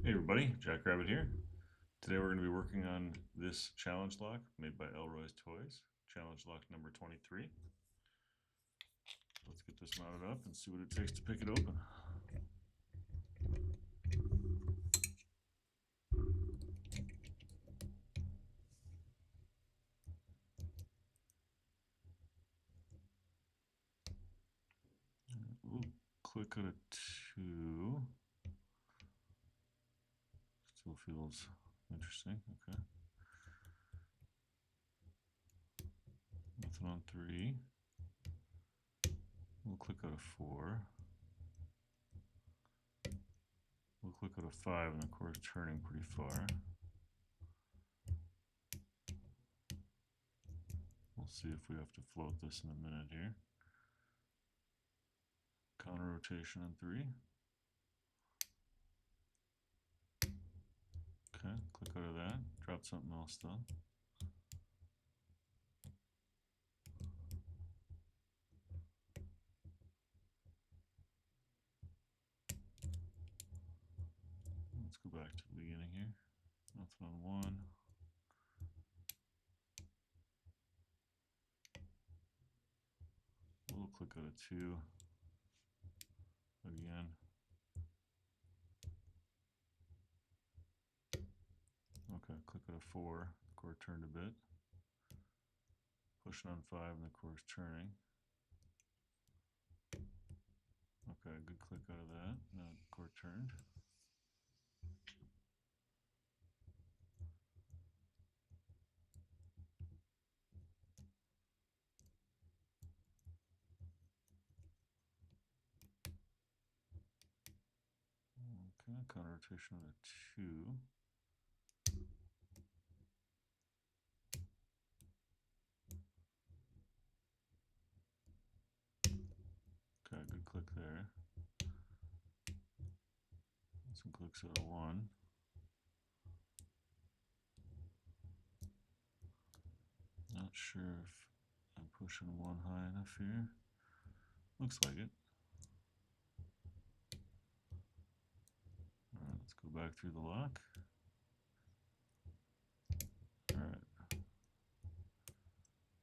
Hey everybody, Jackrabbit here. Today we're going to be working on this challenge lock made by ElroyzToyz, challenge lock number 23. Let's get this mounted up and see what it takes to pick it open. We'll click on a 2. Still feels interesting, okay. Nothing on 3. We'll click on a 4. We'll click on a 5, and of course turning pretty far. We'll see if we have to float this in a minute here. Counter rotation on 3. Okay, click out of that. Drop something else though. Let's go back to the beginning here. Nothing on 1. We'll click out a 2 again. Okay, click out a 4. The core turned a bit. Pushing on 5 and the core is turning. Okay, good click out of that. Now the core turned. Okay, counter rotation on a 2. Okay, good click there. Some clicks out of 1. Not sure if I'm pushing 1 high enough here. Looks like it. Alright, let's go back through the lock. Alright.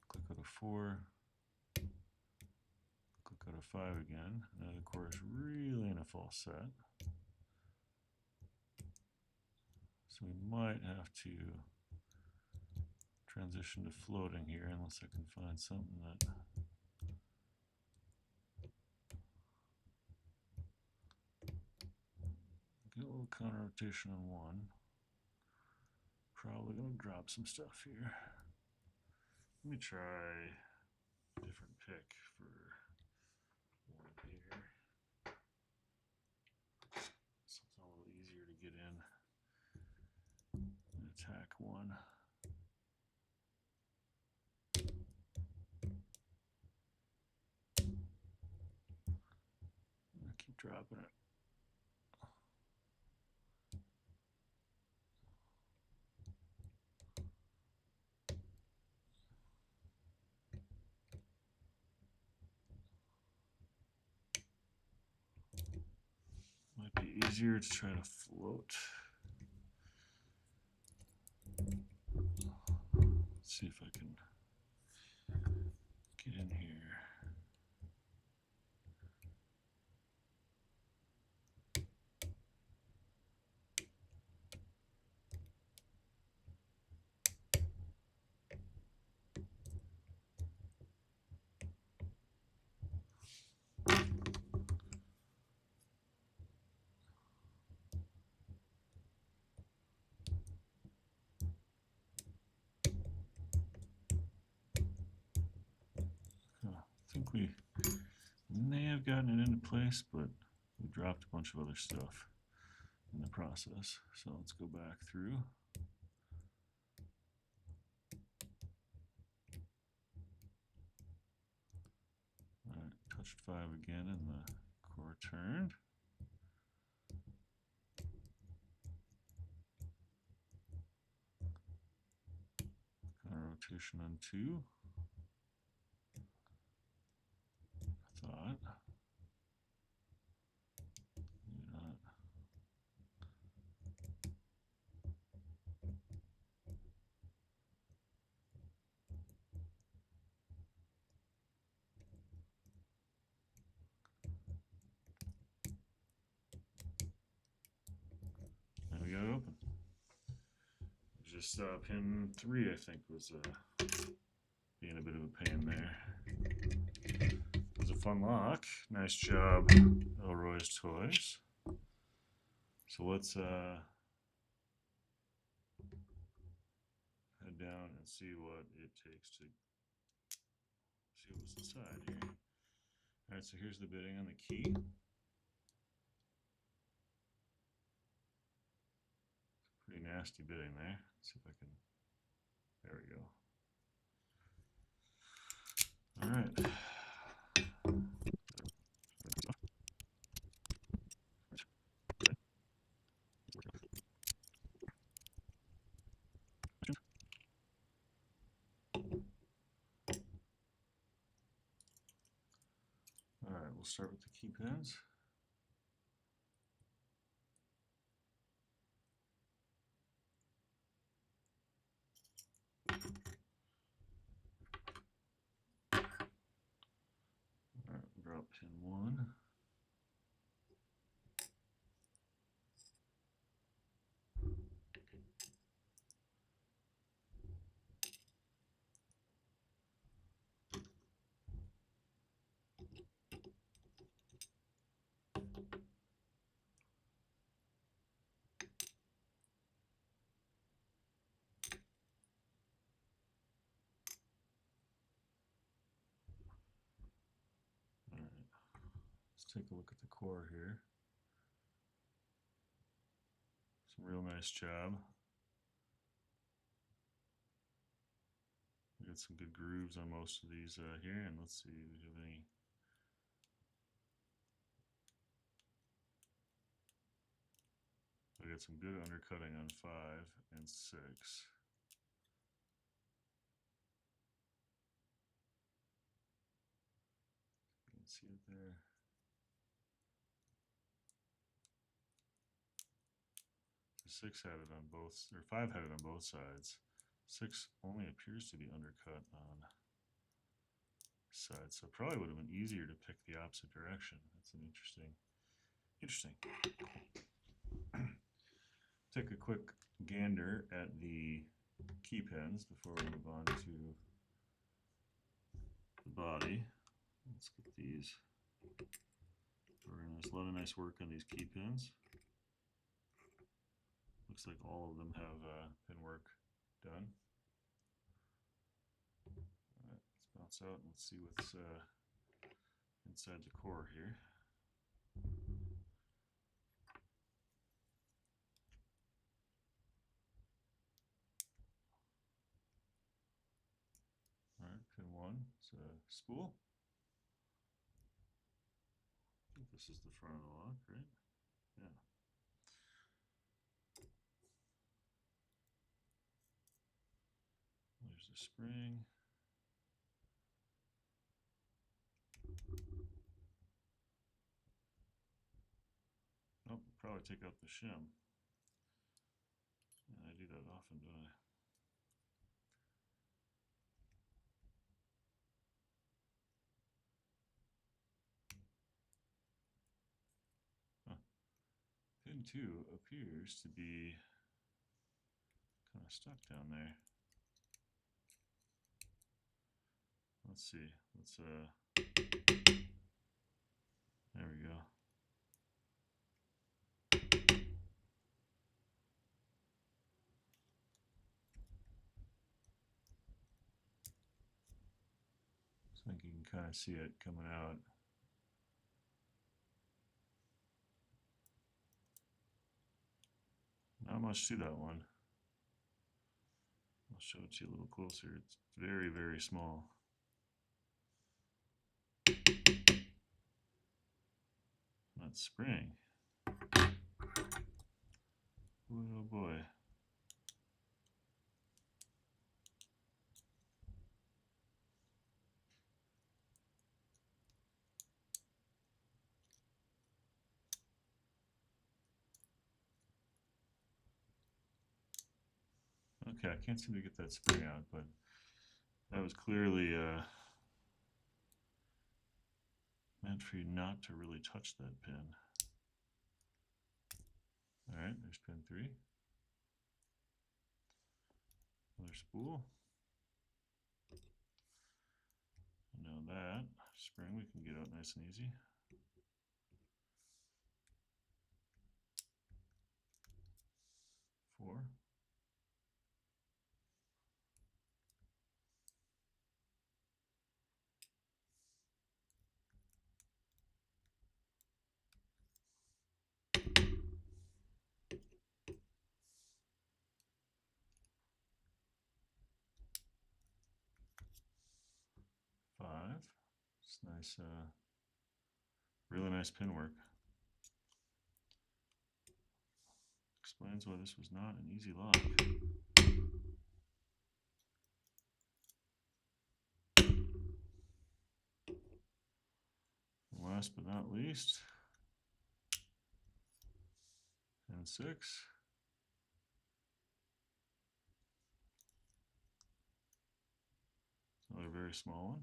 Click out a 4. Click out a 5 again. Now the core is really in a false set. So we might have to transition to floating here unless I can find something that get a little counter rotation on 1. Probably gonna drop some stuff here. Let me try a different pick for 1 here. Something a little easier to get in and attack 1. I keep dropping it. Might be easier to try to float. Let's see if I can get in here. I think we may have gotten it into place, but we dropped a bunch of other stuff in the process. So let's go back through. Alright, touched 5 again and the core turned. Counter rotation on 2. I thought. Maybe not. just pin 3, I think, was being a bit of a pain there. It was a fun lock. Nice job, ElroyzToyz. So let's head down and see what it takes to see what's inside here. Alright, so here's the bidding on the key. Pretty nasty bidding there. Let's see if I can. There we go. Alright. Alright, we'll start with the key pins. Alright, drop pin 1. Let's take a look at the core here. Some real nice job. We got some good grooves on most of these here, and let's see if we have any. We got some good undercutting on 5 and 6. You can see it there. The 6 had it on both, or 5 had it on both sides. 6 only appears to be undercut on sides, so it probably would have been easier to pick the opposite direction. That's an interesting. Take a quick gander at the key pins before we move on to the body. Let's get these. Very nice, a lot of nice work on these key pins. Looks like all of them have pin work done. Alright, let's bounce out and let's see what's inside the core here. Alright, pin 1, it's a spool. I think this is the front of the lock, right? Yeah. There's the spring. Nope, probably take out the shim. Yeah, I do that often, don't I? Huh. Pin 2 appears to be kind of stuck down there. Let's see. Let's there we go. So I think you can kind of see it coming out. Not much to that one. I'll show it to you a little closer. It's very, very small. That spring. Oh boy. Okay, I can't seem to get that spring out, but that was clearly meant for you not to really touch that pin. Alright, there's pin 3. Another spool. And now that spring we can get out nice and easy. Four. Five. It's nice, really nice pin work. Explains why this was not an easy lock. And last but not least, and 6. Another very small one.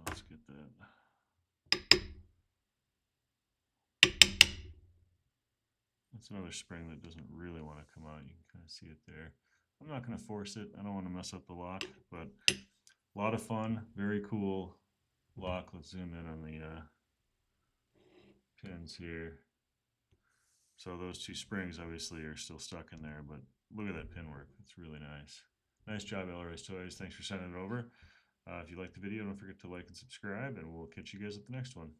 Let's get that. That's another spring that doesn't really want to come out. You can kind of see it there. I'm not going to force it. I don't want to mess up the lock, but a lot of fun. Very cool lock. Let's zoom in on the pins here. So those two springs obviously are still stuck in there, but look at that pin work. It's really nice. Nice job, ElroyzToyz. Thanks for sending it over. If you liked the video, don't forget to like and subscribe, and we'll catch you guys at the next one.